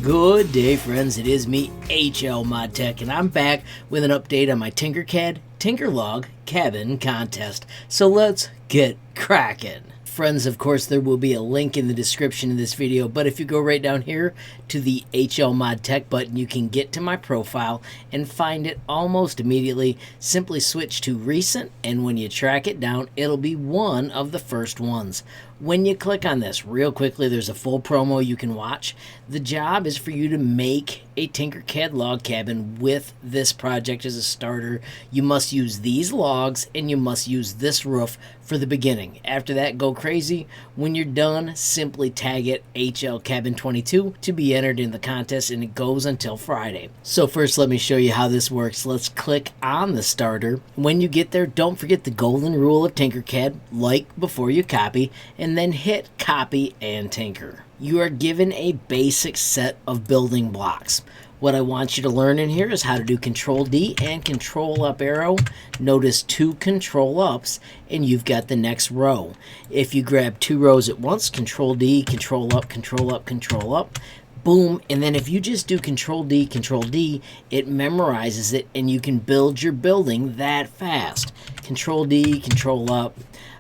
Good day, friends. It is me, HLModTech, and I'm back with an update on my Tinkercad Tinkerlog Cabin Contest. So let's get crackin'. Friends, of course, there will be a link in the description of this video, but if you go right down here to the HLModTech button, you can get to my profile and find it almost immediately. Simply switch to recent, and when you track it down, it'll be one of the first ones. When you click on this, real quickly, there's a full promo you can watch. The job is for you to make a Tinkercad log cabin with this project as a starter. You must use these logs and you must use this roof for the beginning. After that, go crazy. When you're done, simply tag it HL Cabin 22 to be entered in the contest, and it goes until Friday. So first, let me show you how this works. Let's click on the starter. When you get there, don't forget the golden rule of Tinkercad: like before you copy, and then hit copy and tinker. You are given a basic set of building blocks. What I want you to learn in here is how to do Control D and Control Up arrow. Notice two Control Ups and you've got the next row. If you grab two rows at once, Control D, Control Up, Control Up, Control Up, boom. And then if you just do Control D, it memorizes it and you can build your building that fast. Control D, Control Up.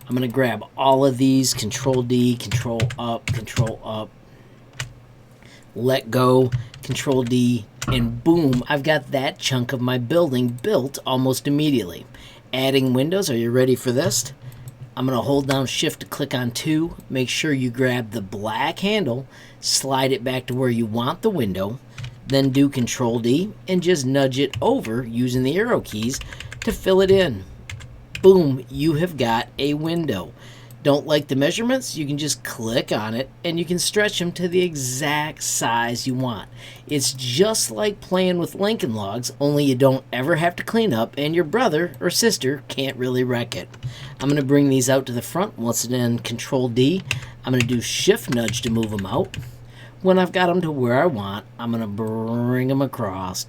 I'm going to grab all of these, Control D, Control Up, let go, Control D, and boom, I've got that chunk of my building built almost immediately. Adding windows, are you ready for this? I'm going to hold down Shift to click on 2, make sure you grab the black handle, slide it back to where you want the window, then do Control D, and just nudge it over using the arrow keys to fill it in. Boom, you have got a window. Don't like the measurements? You can just click on it and you can stretch them to the exact size you want. It's just like playing with Lincoln Logs, only you don't ever have to clean up and your brother or sister can't really wreck it. I'm going to bring these out to the front. Once again, Control D. I'm going to do Shift nudge to move them out. When I've got them to where I want, I'm going to bring them across.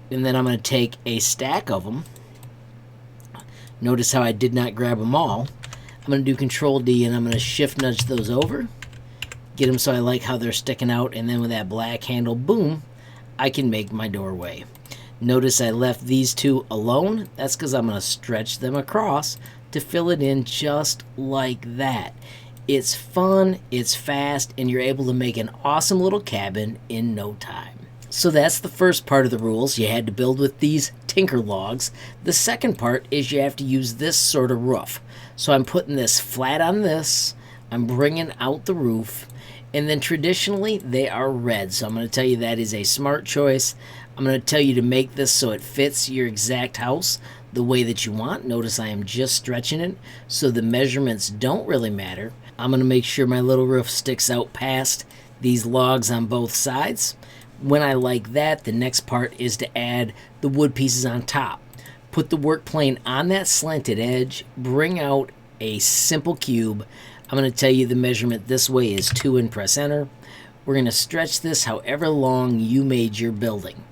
And then I'm going to take a stack of them. Notice how I did not grab them all. I'm going to do Control D and I'm going to Shift nudge those over. Get them so I like how they're sticking out, and then with that black handle, boom, I can make my doorway. Notice I left these two alone. That's because I'm going to stretch them across to fill it in just like that. It's fun, it's fast, and you're able to make an awesome little cabin in no time. So that's the first part of the rules. You had to build with these Tinkerlogs. The second part is you have to use this sort of roof. So I'm putting this flat on this. I'm bringing out the roof. And then traditionally, they are red. So I'm going to tell you that is a smart choice. I'm going to tell you to make this so it fits your exact house the way that you want. Notice I am just stretching it, so the measurements don't really matter. I'm going to make sure my little roof sticks out past these logs on both sides. When I like that, the next part is to add the wood pieces on top. Put the work plane on that slanted edge, bring out a simple cube. I'm going to tell you the measurement this way is 2 and press enter. We're going to stretch this however long you made your building.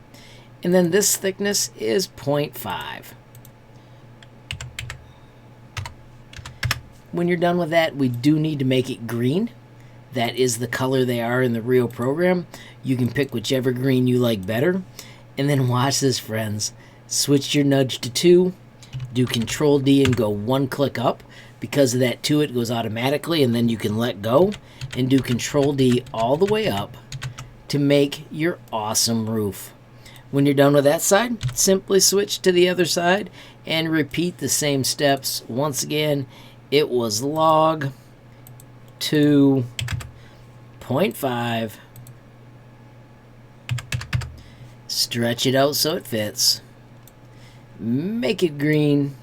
And then this thickness is 0.5. When you're done with that, we do need to make it green. That is the color they are in the real program. You can pick whichever green you like better. And then watch this, friends. Switch your nudge to 2. Do Control D and go 1 click up. Because of that 2, it goes automatically, and then you can let go. And do Control D all the way up to make your awesome roof. When you're done with that side, simply switch to the other side and repeat the same steps. Once again, it was log 2, 0.5, stretch it out so it fits, make it green,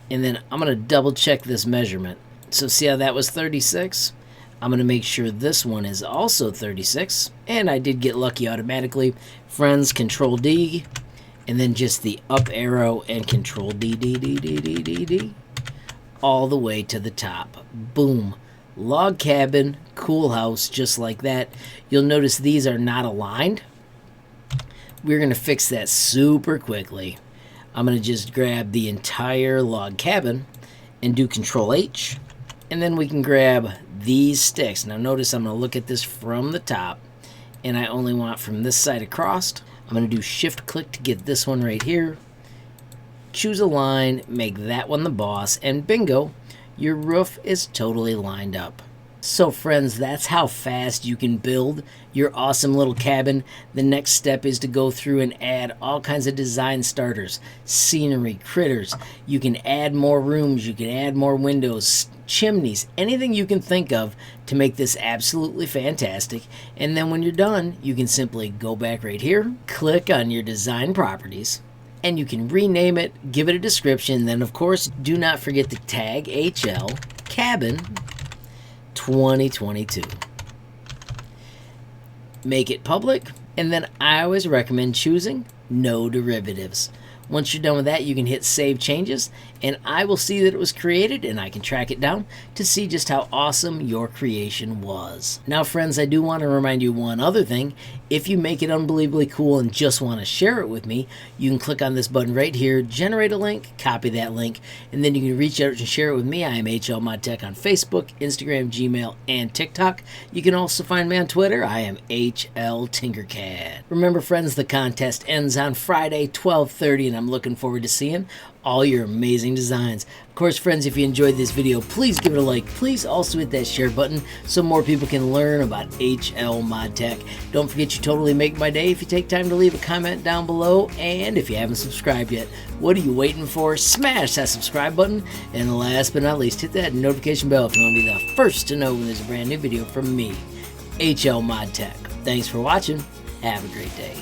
and then I'm going to double check this measurement. So see how that was 36? I'm going to make sure this one is also 36, and I did get lucky automatically. Friends, Control D, and then just the up arrow and Control D, all the way to the top. Boom. Log cabin, cool house, just like that. You'll notice these are not aligned. We're going to fix that super quickly. I'm going to just grab the entire log cabin and do Control H, and then we can grab these sticks. Now notice I'm going to look at this from the top, and I only want from this side across. I'm going to do shift click to get this one right here. Choose a line, make that one the boss, and bingo, your roof is totally lined up. So friends, that's how fast you can build your awesome little cabin. The next step is to go through and add all kinds of design starters, scenery, critters. You can add more rooms, you can add more windows, chimneys, anything you can think of to make this absolutely fantastic. And then when you're done, you can simply go back right here, click on your design properties, and you can rename it, give it a description. Then of course, do not forget to tag HL Cabin 2022. Make it public, and then I always recommend choosing no derivatives. Once you're done with that, you can hit save changes, and I will see that it was created, and I can track it down to see just how awesome your creation was. Now friends, I do want to remind you one other thing. If you make it unbelievably cool and just want to share it with me, you can click on this button right here, generate a link, copy that link, and then you can reach out and share it with me. I am HLModTech on Facebook, Instagram, Gmail, and TikTok. You can also find me on Twitter. I am HL Tinkercad. Remember friends, the contest ends on Friday, 12:30, and I'm looking forward to seeing all your amazing designs. Of course, friends, if you enjoyed this video, please give it a like. Please also hit that share button so more people can learn about HLModTech. Don't forget, you totally make my day if you take time to leave a comment down below. And if you haven't subscribed yet, what are you waiting for? Smash that subscribe button. And last but not least, hit that notification bell if you want to be the first to know when there's a brand new video from me, HLModTech. Thanks for watching. Have a great day.